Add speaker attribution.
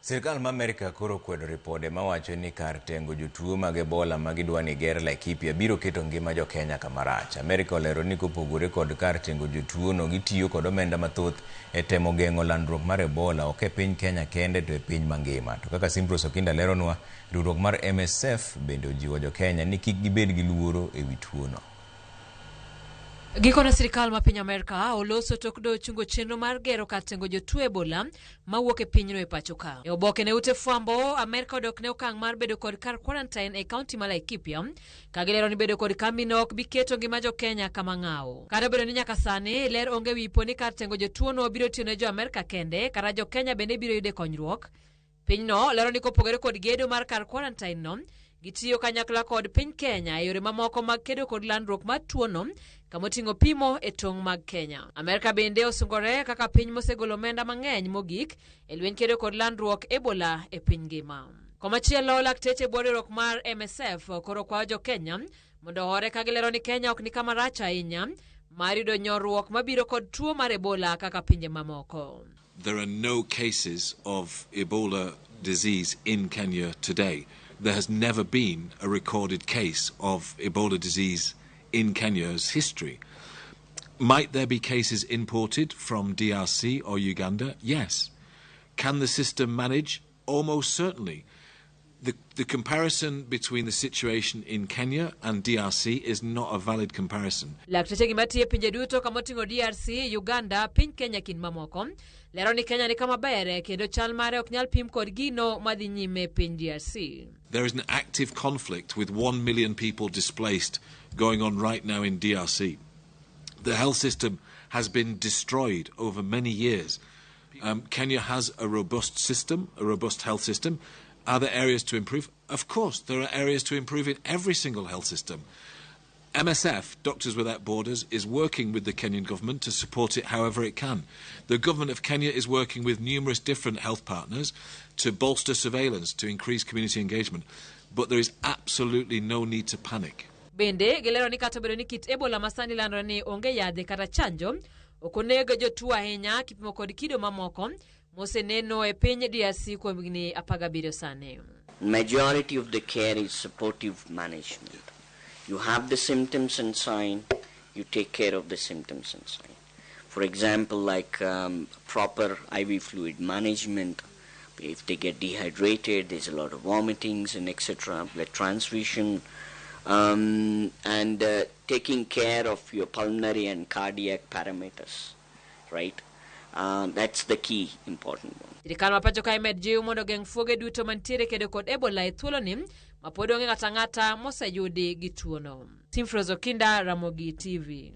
Speaker 1: Sirkal ma Amerka koro kwedo ripode mawacho ni kar tengo jotuo mag Ebola magidwa ni Ebola Laikipia biro keto ngima Jokenya kamarach. Amerka olero ni kopogore kod kar tengo jotuo no gitiyo kod omenda mathoth e temo geng'o landruok mar Ebola ok e piny Kenya kende to e piny mangima. To kaka Simprose Okinda leronwa, riwruok mar MSF bende ojiwo Jokenya ni kik gibed gi luoro e wi tuo no.
Speaker 2: Gikone sirkal ma piny Amerka oloso tok do chungo chenro mar gero kar tengo jotuo Ebola mawuok e pinyno e pacho ka. E oboke ne ute fwambo, Amerka odok ne okang' mar bedo kod kar kuorentin e kaunti ma Laikipia, ka gilero ni bedo kod kambi no ok bi keto ngima Jokenya kama ng'awo. Kata bedo ni nyaka sani ler onge wi po ni kar tengo jotuo no biro tiyo ne jo Amerka kende, kata Jokenya bende biro yude konyruok. Pinyno lero ni kopogore kod gedo mar kar kuorentin no, gitiyo kanyakla kod piny Kenya e yore mamoko mag kedo kod landruok mar tuo no, kamoting'o pimo e tong' mag Kenya. Amerka bende osungore kaka piny mosegolo omenda mang'eny mogik e lweny kedo kod landruok Ebola e piny ngima. Komachielo, lakteche riwruok mar MSF koro kwayo Jokenya mondo ohore ka gilero ni Kenya ok ni kama rach ahinya mar yudo nyorruok mabiro kod tuo mar Ebola kaka pinje mamoko.
Speaker 3: There are no cases of Ebola disease in Kenya today. There has never been a recorded case of Ebola disease in Kenya's history. Might there be cases imported from DRC or Uganda? Yes. Can the system manage? Almost certainly. The comparison between the situation in Kenya and DRC is not a valid comparison.
Speaker 2: Lakteche gimatie pinje duto kamoting'o DRC, Uganda, piny Kenya kin mamoko, lero ni Kenya ni kama bere kendo chal mare ok nyal pim kod gino madhi nyime piny DRC.
Speaker 3: There is an active conflict with 1 million people displaced going on right now in DRC. The health system has been destroyed over many years. Kenya has a robust system, a robust health system. Are there areas to improve? Of course, there are areas to improve in every single health system. MSF, Doctors Without Borders, is working with the Kenyan government to support it however it can. The government of Kenya is working with numerous different health partners to bolster surveillance, to increase community engagement. But there is absolutely no need to panic.
Speaker 2: Bende, gilero ni kata bedo ni kit Ebola masani landore ni onge yadhe kata chanjo, okonego jotuo ahinya kipimo kod kido mamoko, moseneno e piny DRC kuom higni 17 sani.
Speaker 4: Majority of the care is supportive management. You have the symptoms and sign, you take care of the symptoms and sign. For example, like proper IV fluid management. If they get dehydrated, there's a lot of vomitings and etc. Blood transfusion, and taking care of your pulmonary and cardiac parameters, right? That's the key important one.
Speaker 2: Sirikal mapacho ka imed jiw mondo geng' fuoge duto mantiere kedo kod Ebola e thuolo ni mapod onge ng'ata moseyudi gi tuo no. Simprose Okinda, Ramogi TV.